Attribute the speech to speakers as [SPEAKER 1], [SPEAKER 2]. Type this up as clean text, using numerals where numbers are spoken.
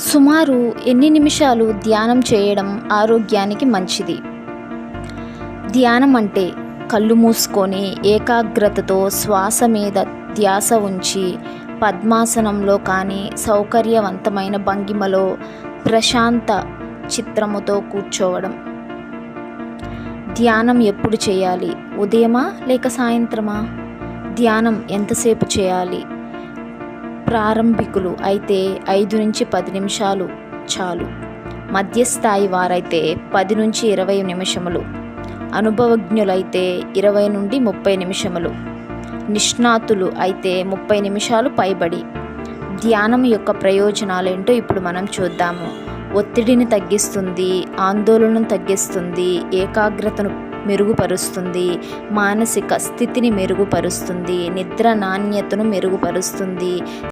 [SPEAKER 1] సుమారు ఎన్ని నిమిషాలు ధ్యానం చేయడం ఆరోగ్యానికి మంచిది? ధ్యానం అంటే కళ్ళు మూసుకొని ఏకాగ్రతతో శ్వాస మీద ధ్యాస ఉంచి పద్మాసనంలో కానీ సౌకర్యవంతమైన భంగిమలో ప్రశాంత చిత్రముతో కూర్చోవడం. ధ్యానం ఎప్పుడు చేయాలి? ఉదయమా లేక సాయంత్రమా? ధ్యానం ఎంతసేపు చేయాలి? ప్రారంభికులు అయితే 5 నుంచి 10 నిమిషాలు చాలు. మధ్యస్థాయి వారైతే 10 నుంచి 20 నిమిషములు, అనుభవజ్ఞులైతే 20 నుండి 30 నిమిషములు, నిష్ణాతులు అయితే 30 నిమిషాలు పైబడి. ధ్యానం యొక్క ప్రయోజనాలేంటో ఇప్పుడు మనం చూద్దాము. ఒత్తిడిని తగ్గిస్తుంది, ఆందోళనను తగ్గిస్తుంది, ఏకాగ్రతను మెరుగుపరుస్తుంది, మానసిక స్థితిని మెరుగుపరుస్తుంది, నిద్ర నాణ్యతను మెరుగుపరుస్తుంది.